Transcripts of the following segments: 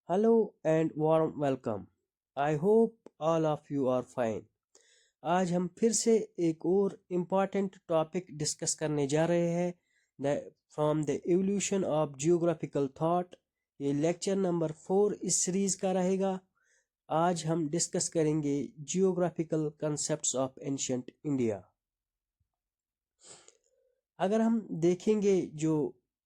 Hello and warm welcome. I hope all of you are fine. आज हम फिर से एक और इम्पॉर्टेंट टॉपिक डिस्कस करने जा रहे हैं from the evolution of geographical thought. ये लेक्चर नंबर 4 इस सीरीज का रहेगा। आज हम डिस्कस करेंगे geographical concepts of ancient India. अगर हम देखेंगे जो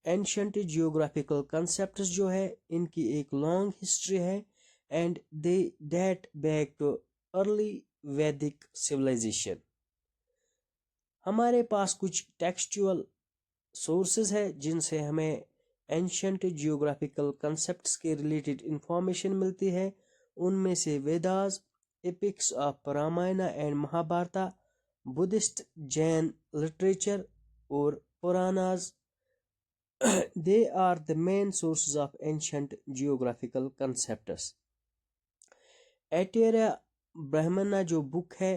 एंशिएंट जियोग्राफिकल कंसेप्ट्स जो है इनकी एक लॉन्ग हिस्ट्री है and they date back to early Vedic civilisation. हमारे पास कुछ टेक्सचुअल सोर्सेज है जिनसे हमें एंशिएंट जियोग्राफिकल कंसेप्ट्स के रिलेटेड इंफॉर्मेशन मिलती है। उनमें से Vedas, epics of Ramayana and Mahabharata, Buddhist Jain literature और Puranas they are the main sources of ancient geographical concepts. एटेरिया ब्राह्मणा जो बुक है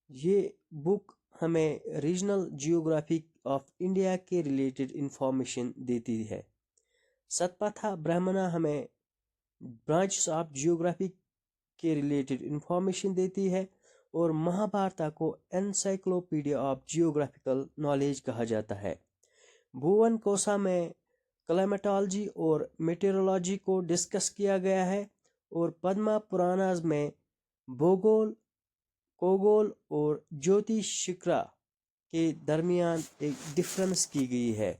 ये बुक हमें रीजनल जियोग्राफी ऑफ इंडिया के रिलेटेड इंफॉर्मेशन देती है। सतपथा ब्राह्मणा हमें ब्रांचेस ऑफ जियोग्राफी के रिलेटेड इंफॉर्मेशन देती है और महाभारता को एनसाइक्लोपीडिया ऑफ जियोग्राफिकल नॉलेज कहा जाता है। भुवन कोसा में क्लाइमेटोलॉजी और मेटेरोलॉजी को डिस्कस किया गया है और पद्मा पुराणास में भूगोल, खगोल और ज्योतिषिक्रा के दरमियान एक डिफरेंस की गई है।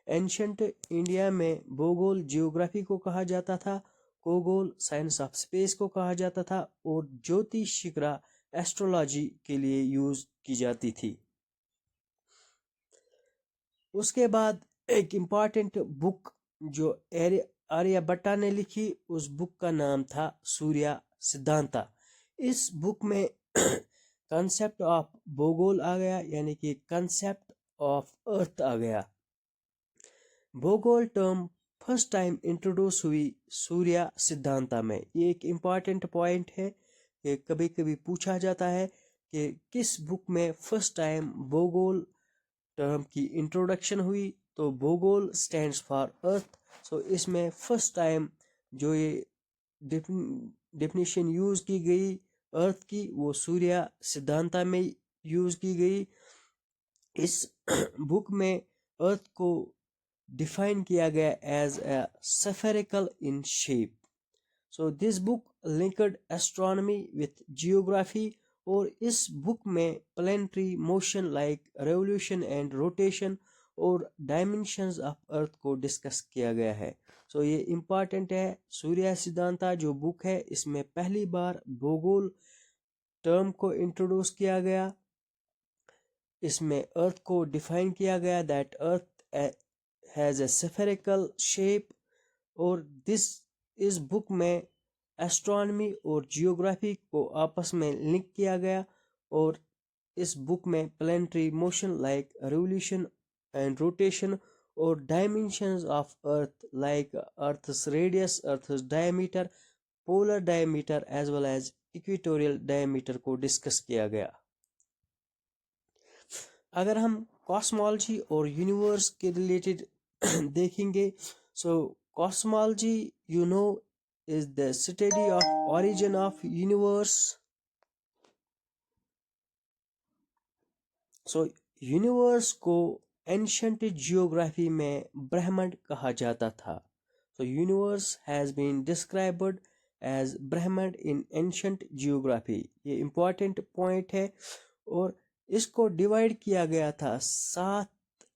एंशिएंट इंडिया में भूगोल जियोग्राफी को कहा जाता था, खगोल साइंस ऑफ स्पेस को कहा जाता था और ज्योतिषिक्रा एस्ट्रोलॉजी के लिए यूज की जाती थी। उसके बाद एक इम्पॉर्टेंट बुक जो आर्यभट्टा ने लिखी, उस बुक का नाम था सूर्य सिद्धांता। इस बुक में कंसेप्ट ऑफ भूगोल आ गया, यानी कि कंसेप्ट ऑफ अर्थ आ गया। भूगोल टर्म फर्स्ट टाइम इंट्रोड्यूस हुई सूर्य सिद्धांता में। ये एक इम्पॉर्टेंट पॉइंट है कि कभी कभी पूछा जाता है कि किस बुक में फर्स्ट टाइम भूगोल टर्म की इंट्रोडक्शन हुई, तो भूगोल स्टैंड्स फॉर अर्थ। सो इसमें फर्स्ट टाइम जो ये डेफिनेशन यूज की गई अर्थ की वो सूर्य सिद्धांता में यूज की गई। इस बुक में अर्थ को डिफाइन किया गया as a spherical in shape. So this book linked astronomy with geography और इस बुक में planetary motion like revolution and rotation और डायमेंशंस ऑफ अर्थ को डिस्कस किया गया है। सो ये इम्पॉर्टेंट है। सूर्य सिद्धांता जो बुक है इसमें पहली बार भूगोल टर्म को इंट्रोड्यूस किया गया। इसमें अर्थ को डिफाइन किया गया that earth has a spherical shape और इस बुक में एस्ट्रोनॉमी और जियोग्राफी को आपस में लिंक किया गया और इस बुक में planetary motion like revolution and rotation और dimensions of earth like earth's radius, earth's diameter, polar diameter as well as equatorial diameter को डिस्कस किया गया। अगर हम कॉस्मोलॉजी और यूनिवर्स के रिलेटेड देखेंगे, so cosmology you know is the study of origin of universe. So universe को ancient geography में ब्रह्मांड कहा जाता था। So universe has been described as ब्रह्मांड in ancient geography। ये important point है और इसको डिवाइड किया गया था 7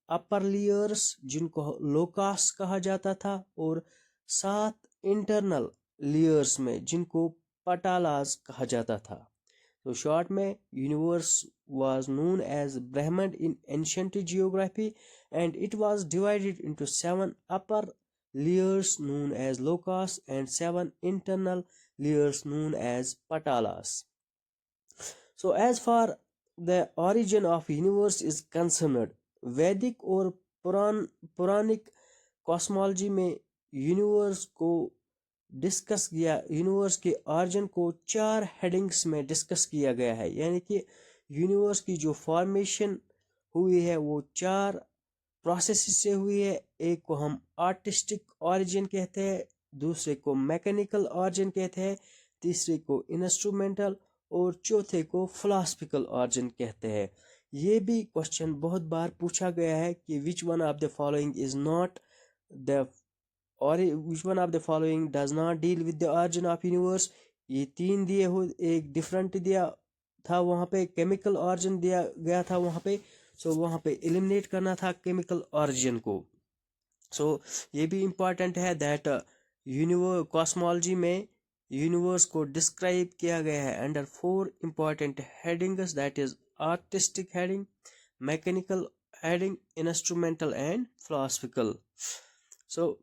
अपर लेयर्स जिनको लोकास कहा जाता था और 7 इंटरनल लेयर्स में जिनको पटालास कहा जाता था। तो शॉर्ट में यूनिवर्स वाज नोन एज ब्रह्मांड इन ancient geography and it was divided into 7 upper layers known as lokas and 7 internal layers known as patalas. So as far the origin of universe is concerned, वैदिक और पुराणिक cosmology में universe को discuss किया, universe के origin को 4 headings में discuss किया गया है। यानी कि यूनिवर्स की जो फॉर्मेशन हुई है वो 4 प्रोसेस से हुई है। एक को हम आर्टिस्टिक ऑरिजिन कहते हैं, दूसरे को मैकेनिकल ऑरिजिन कहते हैं, तीसरे को इंस्ट्रूमेंटल और चौथे को फिलॉसफिकल ऑरिजिन कहते हैं। ये भी क्वेश्चन बहुत बार पूछा गया है कि which one of the following is not the और which one of the following does not deal with the origin of universe. ये तीन दिए हो, एक डिफरेंट दिया था वहाँ पे, केमिकल ऑरिजिन दिया गया था वहाँ पे, सो वहाँ पे एलिमिनेट करना था केमिकल ऑरिजिन को। सो ये भी इम्पॉर्टेंट है दैट यूनिवर्स कॉस्मोलॉजी में यूनिवर्स को डिस्क्राइब किया गया है under 4 important headings, that is artistic heading, mechanical heading, instrumental and philosophical. So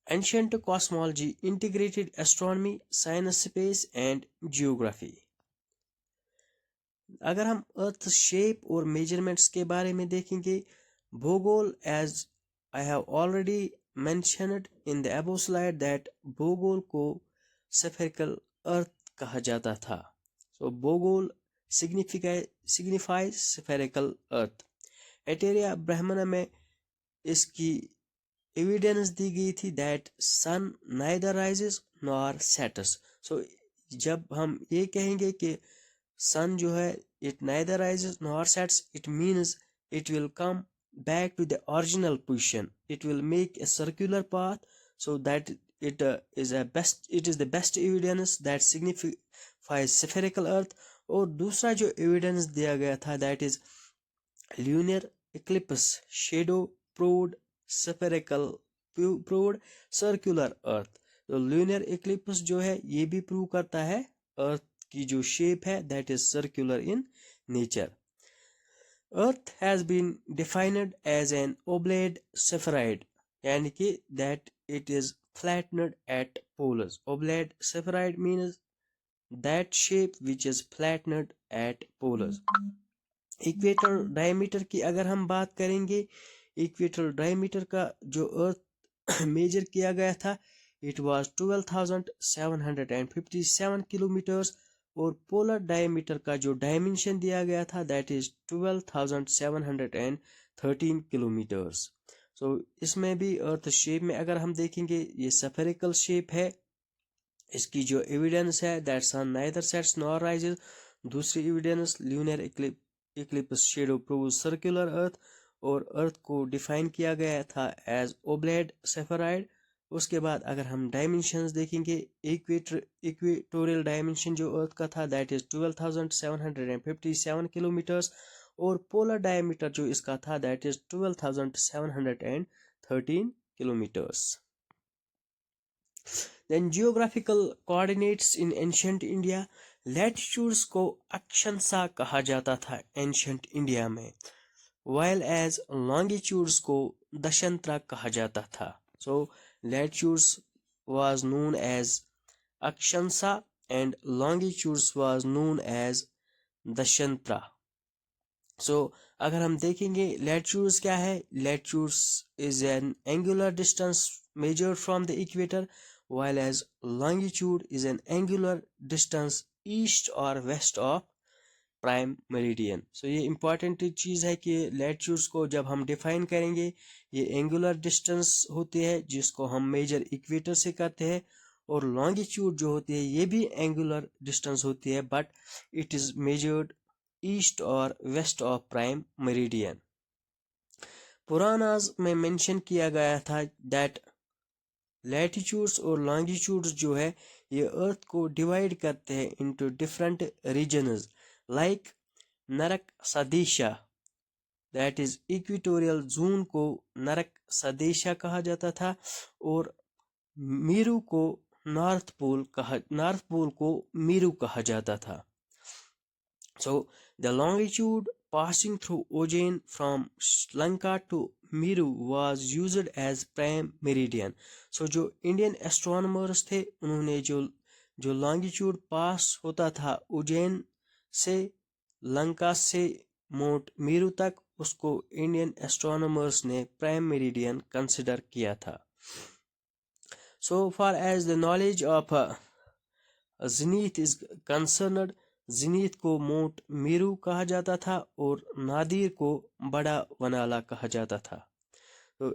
ancient cosmology integrated astronomy, science, space and geography. अगर हम अर्थ शेप और मेजरमेंट्स के बारे में देखेंगे, भूगोल, as I have already mentioned in the above slide that भूगोल को स्फेरिकल अर्थ कहा जाता था। सो भूगोल सिग्निफाइज स्फेरिकल अर्थ। एटेरिया ब्राह्मण में इसकी एविडेंस दी गई थी that sun neither rises nor sets. So जब हम ये कहेंगे कि सन जो है it neither rises nor sets, it means it will come back to the original position. It will make a circular path, so that it is the best evidence that signifies spherical earth. और दूसरा जो evidence दिया गया था that is lunar eclipse, shadow proved spherical, proved circular earth। तो lunar eclipse जो है ये भी प्रूव करता है अर्थ की जो शेप है that is circular in nature. Earth has been defined as an oblate spheroid, यानी कि that it is flattened at poles. Oblate spheroid means that shape which is flattened at poles. Equator diameter की अगर हम बात करेंगे, equator diameter का जो अर्थ major किया गया था इट वाज 12,757 किलोमीटर्स, और पोलर डायमीटर का जो डायमेंशन दिया गया था दैट इज 12,713 किलोमीटर्स। सो इसमें भी अर्थ शेप में अगर हम देखेंगे ये स्फेरिकल शेप है। इसकी जो एविडेंस है that sun neither sets nor rises. दूसरी evidence lunar eclipse shadow proves circular earth, और अर्थ को डिफाइन किया गया था एज ओब्लेड सेफराइड। उसके बाद अगर हम डायमेंशंस देखेंगे, इक्वेटोरियल डायमेंशन जो अर्थ का था दैट इज 12,757 किलोमीटर्स, और पोलर डायमीटर जो इसका था that is 12,713 kilometres. Then geographical coordinates in ancient India. Latitudes को अक्षांशा कहा जाता था एंशिएंट इंडिया में, वाइल एज लॉन्गिट्यूड्स को दशांतरा कहा जाता था। सो latitudes was known as Akshansha and longitudes was known as Dashantra। So अगर हम देखेंगे latitudes क्या है, latitudes is an angular distance measured from the equator, while as longitude is an angular distance east or west of prime meridian. So ये important चीज़ है कि latitudes को जब हम डिफाइन करेंगे ये एंगुलर डिस्टेंस होती है जिसको हम मेजर इक्वेटर से करते हैं, और लॉन्गिट्यूड जो होती है ये भी एंगुलर डिस्टेंस होती है but it is measured east और west of prime meridian. Puranas में मेंशन किया गया था दैट लैटिट्यूड्स और लॉन्गिट्यूड्स जो है ये अर्थ को डिवाइड करते हैं इनटू डिफरेंट रीजन्स, लाइक नरक सदेशा, दैट इज इक्वेटोरियल जोन को नरक सदेशा कहा जाता था, और मीरू को नॉर्थ पोल को मीरू कहा जाता था। So the longitude passing through Ujjain from Sri Lanka to Meru was used as prime meridian. So जो इंडियन एस्ट्रोनॉमर्स थे उन्होंने जो लॉन्गिट्यूड पास होता था उज्जैन से लंका से माउंट मीरू तक, उसको इंडियन एस्ट्रोनॉमर्स ने प्राइम मेरिडियन कंसिडर किया था। So far as the knowledge of zenith is concerned, zenith को माउंट मीरू कहा जाता था और नादिर को बड़ा वनाला कहा जाता था। तो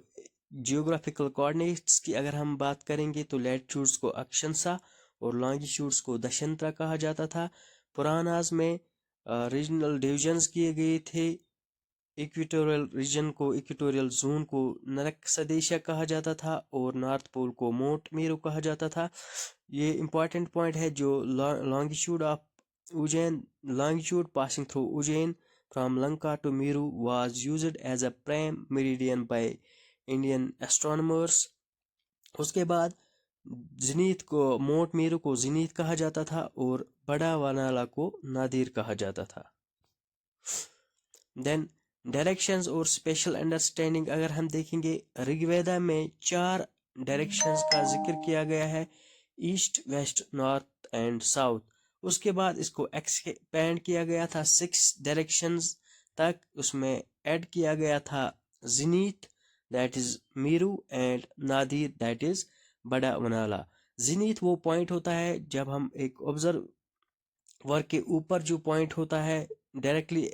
जियोग्राफिकल कोऑर्डिनेट्स की अगर हम बात करेंगे तो लैटिट्यूड्स को अक्षांशा और लॉन्गिट्यूड्स को दशांतरा कहा जाता था। पुरानाज में रीजनल डिविजन्स किए गए थे। इक्वेटोरियल रीजन को, इक्वेटोरियल जोन को नरक सदेशा कहा जाता था और नॉर्थ पोल को मोंट मेरू कहा जाता था। ये इंपॉर्टेंट पॉइंट है। जो longitude of Ujjain, longitude passing through Ujjain from Lanka to Meru was used as a prime meridian by Indian astronomers। उसके बाद जिनीत को, मोंट मेरू को जिनीत कहा जाता था और बड़ा वानाला को नादिर कहा जाता था। देन डायरेक्शंस और स्पेशल अंडरस्टैंडिंग अगर हम देखेंगे, ऋग्वेदा में 4 डायरेक्शंस का जिक्र किया गया है, east, west, north and south. उसके बाद इसको एक्सपेंड किया गया था 6 डायरेक्शंस तक। उसमें ऐड किया गया था zenith that is Meru and nadir that is Badavanala. जिनीत वो पॉइंट होता है जब हम एक ऑब्जर्वर के ऊपर जो पॉइंट होता है directly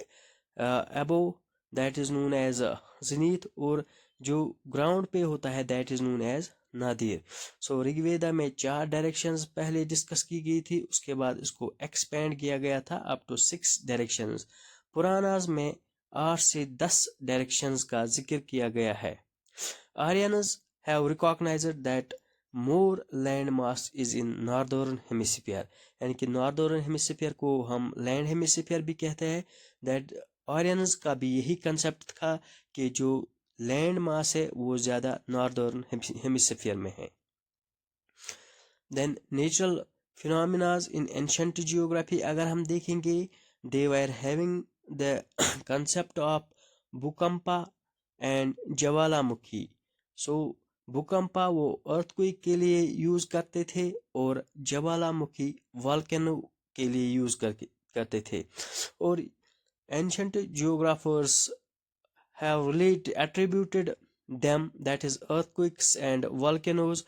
above that is known as zenith, और जो ग्राउंड पे होता है that is known as nadir. So Rigveda में 4 डायरेक्शंस पहले डिस्कस की गई थी, उसके बाद इसको एक्सपेंड किया गया था अप टू 6 डायरेक्शंस। पुरानाज में 8 से 10 डायरेक्शंस का जिक्र किया गया है। Aryans have recognised that more land mass is in northern hemisphere, यानी कि नॉर्दर्न हेमिस्फीयर को हम लैंड हेमिस्फीयर भी कहते हैं। दैट आर्यंस का भी यही कंसेप्ट था कि जो लैंड मास है वो ज़्यादा नॉर्दर्न हेमिस्फीयर में है। Then natural phenomena in ancient geography अगर हम देखेंगे, they were having the concept of bhukampa and jwalamukhi. So भूकंपा वो अर्थक्वेक के लिए यूज करते थे और ज्वालामुखी वॉल्केनो के लिए यूज करते थे। और ancient geographers have attributed them, that is earthquakes and volcanoes,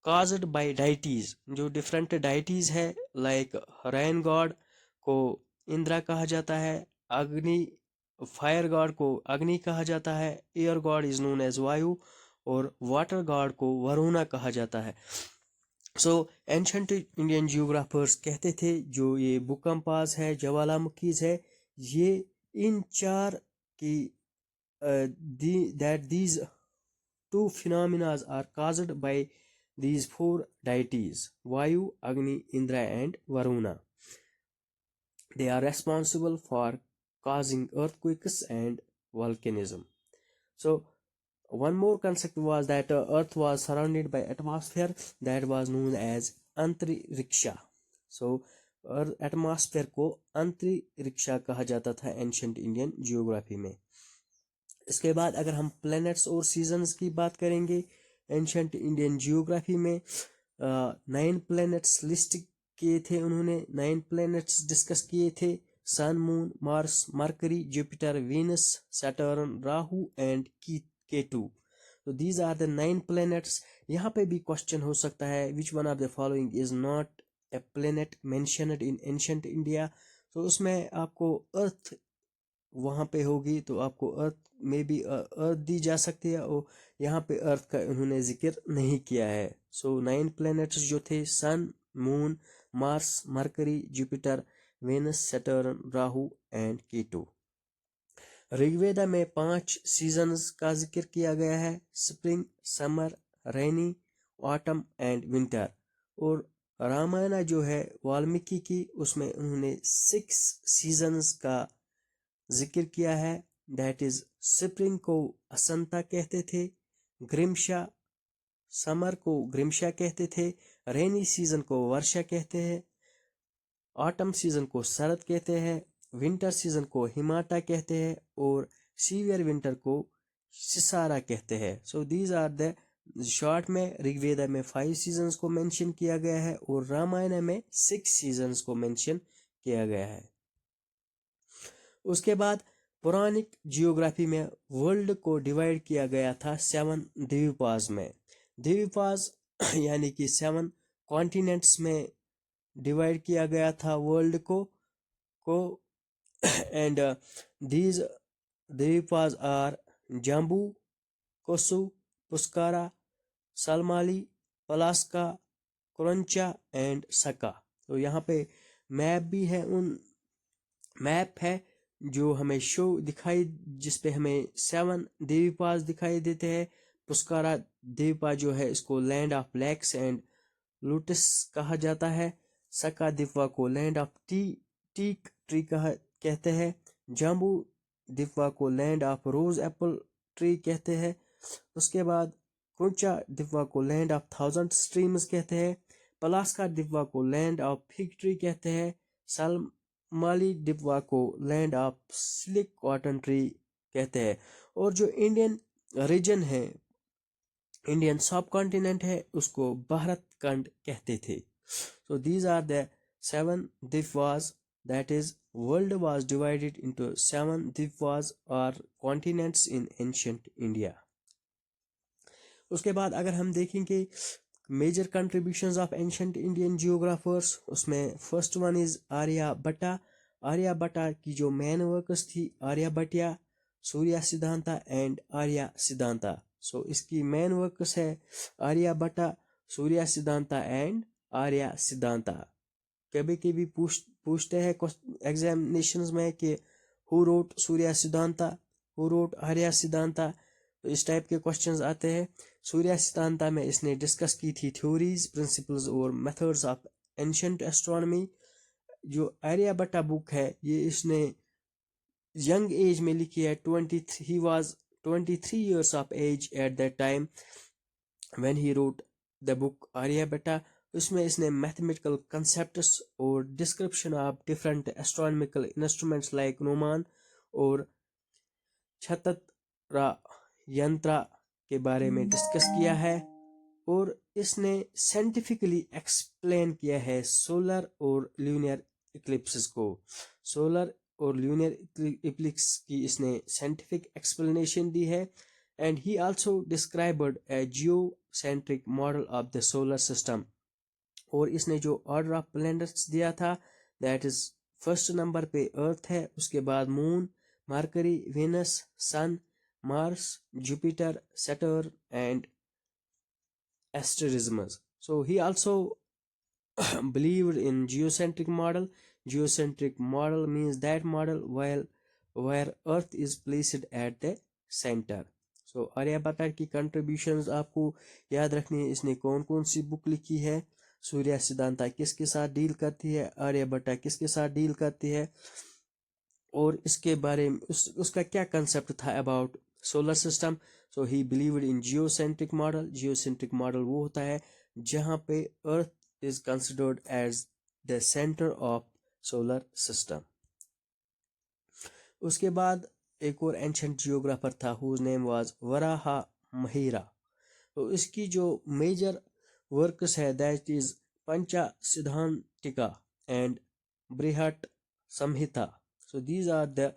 caused by deities। जो डिफरेंट deities है, लाइक रेन गॉड को इंद्रा कहा जाता है, अग्नि, फायर गॉड को अग्नि कहा जाता है, air god is known as Vayu, और वाटर गॉड को वरुणा कहा जाता है। सो एंशंट इंडियन जियोग्राफर्स कहते थे जो ये भूकंपास है, ज्वालामुखीज है, ये इन 4 की that these 2 phenomena are caused by these 4 deities, Vayu, Agni, Indra and Varuna। They are responsible for causing earthquakes and volcanism। So one more concept was that earth was surrounded by atmosphere that was known as अंतरिक्षा। So atmosphere को अंतरिक्षा कहा जाता था ancient Indian geography में। इसके बाद अगर हम planets और सीजन्स की बात करेंगे, एंशंट इंडियन जियोग्राफी में 9 प्लैनेट्स लिस्ट किए थे उन्होंने। 9 प्लैनेट्स डिस्कस किए थे, Sun, Moon, Mars, Mercury, Jupiter, Venus, Saturn, Rahu and Ketu. तो दीज आर द 9 प्लैनेट्स। यहाँ पे भी क्वेश्चन हो सकता है, विच one of the following is not a planet mentioned in ancient India. तो उसमें आपको अर्थ वहाँ पे होगी, तो आपको अर्थ में भी अर्थ दी जा सकती है, और यहाँ पे अर्थ का उन्होंने जिक्र नहीं किया है। सो 9 प्लैनेट्स जो थे, Sun, Moon, Mars, Mercury, Jupiter, Venus, Saturn, Rahu and Ketu. Rigveda में 5 सीजन्स का जिक्र किया गया है, spring, summer, rainy, autumn and winter. और रामायण जो है वाल्मीकि की, उसमें उन्होंने 6 सीजन्स का जिक्र किया है। दैट इज स्प्रिंग को असंता कहते थे, ग्रीष्मा, समर को ग्रीष्मा कहते थे, रेनी सीजन को वर्षा कहते हैं, ऑटम सीजन को शरद कहते हैं, विंटर सीजन को हिमाटा कहते हैं, और सीवियर विंटर को सिसारा कहते हैं। So these are the short में ऋग्वेदा में 5 सीजन्स को मेंशन किया गया है और रामायण में 6 सीजन्स को मेंशन किया गया है। उसके बाद पौराणिक जियोग्राफी में वर्ल्ड को डिवाइड किया गया था 7 द्वीपाज में। द्वीपाज यानी कि 7 कॉन्टिनेंट्स में डिवाइड किया गया था वर्ल्ड को and these dwipas are Jambu, Kusha, Pushkara, Shalmali, Plaksha, Krauncha and Shaka. तो यहाँ पे मैप भी है, मैप है जो हमें शो दिखाई, जिसपे हमें 7 द्वीपास दिखाई देते हैं। पुस्कारा द्वीपा जो है इसको लैंड ऑफ लेक्स एंड लूटिस कहा जाता है। सका द्वीपा को लैंड ऑफ टीक ट्री कहते हैं। जाम्बू द्वीपा को land of rose Apple tree कहते हैं। उसके बाद कुंचा द्वीपा को लैंड ऑफ 1000 स्ट्रीम्स कहते हैं। पलास्का द्वीपा को लैंड ऑफ फिग ट्री कहते हैं। सालमाली द्वीपा को लैंड ऑफ सिलिक कॉटन ट्री कहते हैं। और जो इंडियन रीजन है, इंडियन सब कॉन्टिनेंट है, उसको भारत खंड कहते थे। So these are the 7 Dvivas, that is world was divided into 7 Dvivas or continents in ancient India. उसके बाद अगर हम देखेंगे major contributions of ancient Indian geographers, उसमें first one is Aryabhata. Aryabhata की जो मेन वर्कस थी आर्यभट्टिया, सूर्य सिद्धांता एंड आर्य सिद्धांता। सो इसकी मेन वर्कस है आर्यभट्टा, सूर्य सिद्धांता एंड आर्य सिद्धांता। कभी कभी पूछते हैं एग्जामिनेशंस में कि who wrote Surya Siddhanta, who wrote Arya Siddhanta, तो इस टाइप के क्वेश्चंस आते हैं। सूर्य सिद्धांता में इसने डिस्कस की थी थ्योरीज, प्रिंसिपल्स और मेथड्स ऑफ एंशिएंट एस्ट्रोनॉमी। जो आर्यभट्टा बुक है ये इसने यंग एज में लिखी है। He was 23 years of age at that time when he wrote the book Aryabhata. उसमें इसने मैथमेटिकल कंसेप्ट्स और description of different astronomical instruments like gnomon और छतरा यंत्र के बारे में डिस्कस किया है। और इसने साइंटिफिकली एक्सप्लेन किया है सोलर और ल्यूनर इक्लिप्सेस को। सोलर और ल्यूनर इक्लिप्स की इसने साइंटिफिक एक्सप्लेनेशन दी है। And he also described A geocentric model of the solar system. और इसने जो ऑर्डर ऑफ प्लैनेट्स दिया था, दैट इज फर्स्ट नंबर पे अर्थ है, उसके बाद Moon, Mercury, Venus, Sun, Mars, Jupiter, Saturn and asterisms. So he also believed in geocentric model. Geocentric model means that model where earth is placed at the center. So Aryabhata की contributions आपको याद रखनी है। इसने कौन कौन सी बुक लिखी है, सूर्य सिद्धांता किसके साथ डील करती है, आर्यभट्टा किसके साथ डील करती है, और इसके बारे में उसका क्या कंसेप्ट था about solar system. So he believed in geocentric model. Geocentric model वो होता है जहां पे earth is considered as the centre of solar system. उसके बाद एक और एंशिएंट जियोग्राफर था whose name was Varaha Mihira. तो इसकी जो मेजर वर्क्स है that is Pancha Siddhantika and Brihat Samhita. So these are the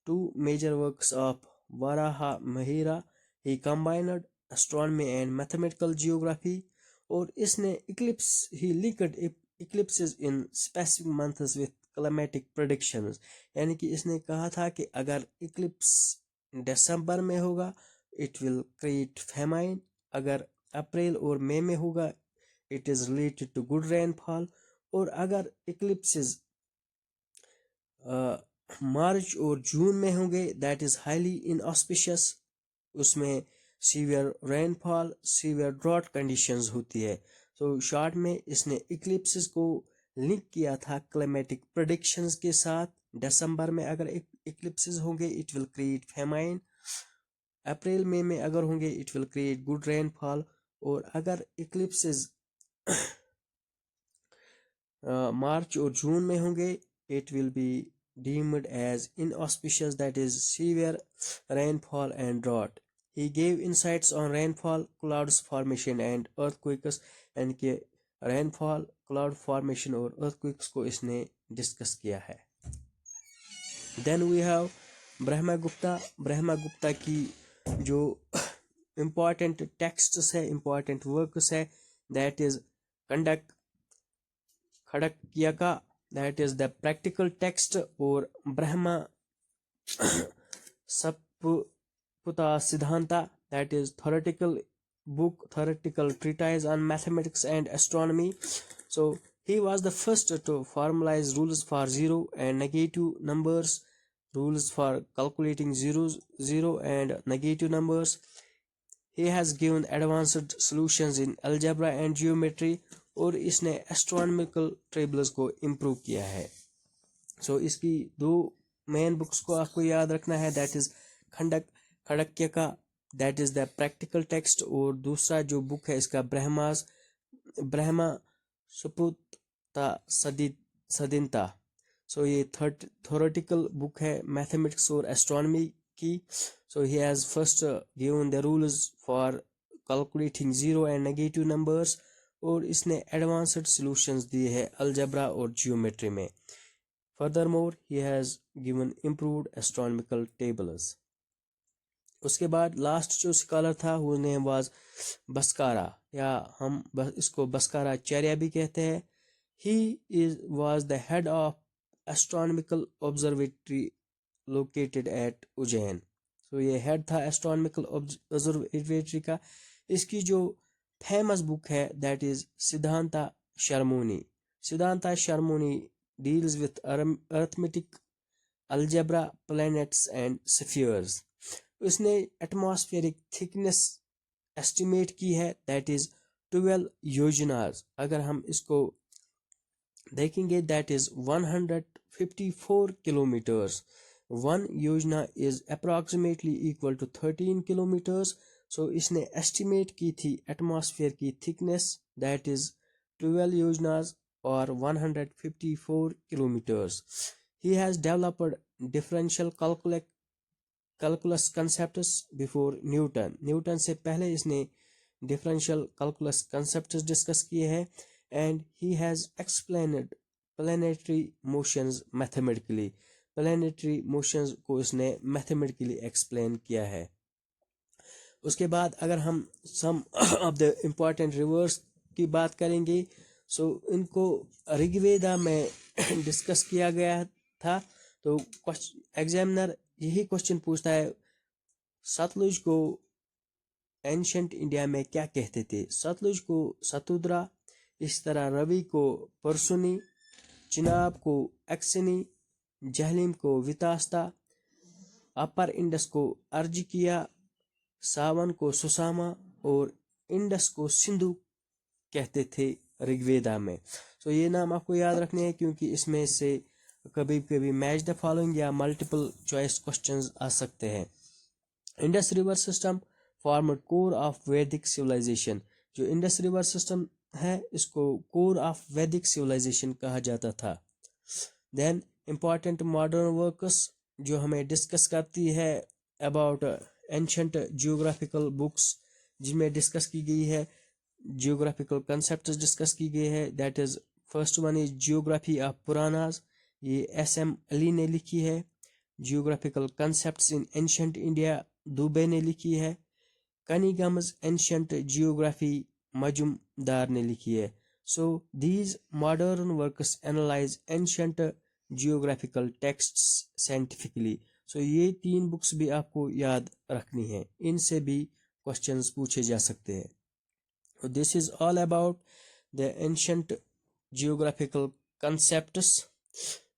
two major works of Varaha Mahira. He combined astronomy and mathematical geography. और इसने he linked eclipses in specific months with climatic predictions. यानी कि इसने कहा था कि अगर eclipse दिसंबर में होगा it will create famine, अगर अप्रैल और मई में होगा it is related to good rainfall, और अगर eclipses मार्च और जून में होंगे दैट इज हाईली इनऑस्पिशियस, उसमें severe rainfall, severe drought conditions होती है। तो शॉर्ट में इसने इक्लिप्सेस को लिंक किया था क्लाइमेटिक प्रेडिक्शंस के साथ। दिसंबर में अगर इक्लिप्सेस होंगे इट विल क्रिएट फेमाइन, अप्रैल मई में अगर होंगे it will create good rainfall, और अगर इक्लिप्सेस मार्च और जून में होंगे it will be deemed as inauspicious, that is severe rainfall and drought. He gave insights on rainfall, clouds formation and earthquakes, and के rainfall, cloud formation और earthquakes को इसने discuss किया है। Then we have Brahmagupta. Brahmagupta की जो important texts है, important works है, that is खड़क्याका, that is the practical text, और Brahma सपुता Siddhanta, that is theoretical book, theoretical treatise on mathematics and astronomy. So he was the first to formalize rules for zero and negative numbers, rules for calculating zero and negative numbers. He has given advanced solutions in algebra and geometry, और इसने astronomical tables को improve किया है. सो इसकी दो main books को आपको याद रखना है, दैट इज खड़क्य का, that is the practical text, और दूसरा जो बुक है इसका ब्रह्मा सुपुता सदिनता. सो ये थ्योरेटिकल बुक है मैथमेटिक्स और एस्ट्रोनॉमी की. So he has first given the rules for calculating zero and negative numbers, और इसने advanced solutions दिए हैं algebra और geometry में. Furthermore, he has given improved astronomical tables. उसके बाद लास्ट जो स्कॉलर था whose name was बस्कारा, या हम इसको बस्काराचार्य भी कहते हैं. He was the head of astronomical observatory located at Ujjain. तो ये हेड था एस्ट्रोनॉमिकल ऑब्जर्वेटरी का. इसकी जो फेमस बुक है that is Siddhanta Shiromani deals with arithmetic, algebra, planets and spheres. उसने एटमॉस्फेरिक थिकनेस एस्टिमेट की है, दैट इज 12 योजनाज. अगर हम इसको देखेंगे दैट इज 154 किलोमीटर्स. One योजना is approximately equal to 13 kilometers. So इसने estimate की थी atmosphere की thickness, that is 12 योजनाज or 154 kilometers. He has developed differential calculus concepts before Newton. Newton से पहले इसने differential calculus concepts discuss किए हैं, and he has explained planetary motions mathematically. Planetary motions को इसने मैथमेटिकली एक्सप्लेन किया है. उसके बाद अगर हम सम ऑफ द इम्पॉर्टेंट रिवर्स की बात करेंगे, सो इनको ऋग्वेदा में डिस्कस किया गया था. तो एग्जामिनर यही क्वेश्चन पूछता है, सतलुज को एंशंट इंडिया में क्या कहते थे? सतलुज को सतुद्रा, इस तरह रवि को परसुनी, चिनाब को एक्सनी, जहलिम को वितास्ता, अपर इंडस को अर्जिकिया, सावन को सुसामा और इंडस को सिंधु कहते थे ऋग्वेदा में. तो ये नाम आपको याद रखने हैं क्योंकि इसमें से कभी कभी मैच द फॉलोइंग या मल्टीपल चॉइस क्वेश्चंस आ सकते हैं. Indus river system formed core of वैदिक सिविलाइजेशन. जो इंडस रिवर सिस्टम है इसको कोर ऑफ वैदिक सिविलाइजेशन कहा जाता था. देन इम्पॉर्टेंट मॉडर्न वर्क्स जो हमें डिस्कस करती है अबाउट एंशंट जियोग्राफिकल बुक्स, जिनमें डिस्कस की गई है जियोग्राफिकल कंसेप्ट्स डिस्कस की गई है. That is first one is geography of Puranas, ये SM अली ने लिखी है. Geographical concepts in ancient India, Dubey ने लिखी है. कनिगम्स एंशंट जियोग्राफी, मजुमदार ने लिखी है. So these modern works analyse ancient geographical texts scientifically. So ये 3 बुक्स भी आपको याद रखनी है, इनसे भी क्वेश्चंस पूछे जा सकते हैं. So this is all about the ancient geographical concepts.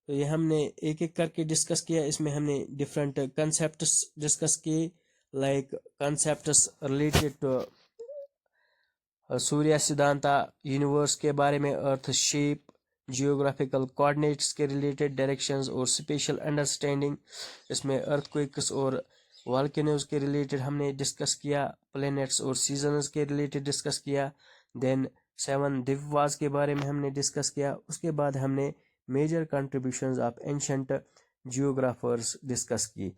तो ये हमने एक एक करके डिस्कस किया. इसमें हमने डिफरेंट कंसेप्ट्स डिस्कस किए, like concepts related to Surya Siddhanta, universe के बारे में, अर्थ शेप, जियोग्राफिकल कोऑर्डिनेट्स के रिलेटेड, डायरेक्शंस और स्पेशल अंडरस्टैंडिंग. इसमें अर्थक्वेक्स और वॉल्केनोज के रिलेटेड हमने डिस्कस किया, प्लैनेट्स और सीजन्स के रिलेटेड डिस्कस किया. देन 7 दिव्यवास के बारे में हमने डिस्कस किया. उसके बाद हमने major contributions of ancient geographers discuss की.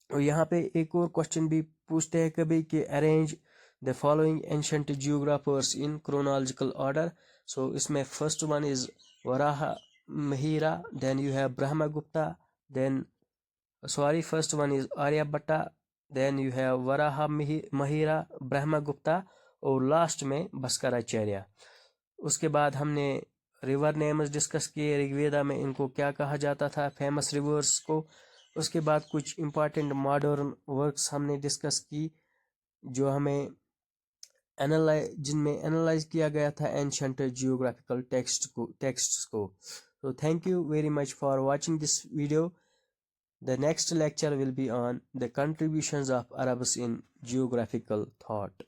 और यहाँ पे एक और क्वेश्चन भी पूछते हैं कभी कि arrange the following ancient geographers in chronological order. So इसमें first one is Varaha Mihira, then you have Brahmagupta, then first one is Aryabhata, then you have Varaha Mihira, Brahmagupta और लास्ट में भास्कराचार्य. उसके बाद हमने रिवर नेम्स डिस्कस किए, ऋग्वेदा में इनको क्या कहा जाता था, फेमस रिवर्स को. उसके बाद कुछ इंपॉर्टेंट मॉडर्न वर्क्स हमने डिस्कस की जो हमें जिनमें एनालाइज किया गया था एंशंट जियोग्राफिकल टेक्स्ट्स को. So thank you very much for watching this video. The next lecture will be on the contributions of Arabs in geographical thought.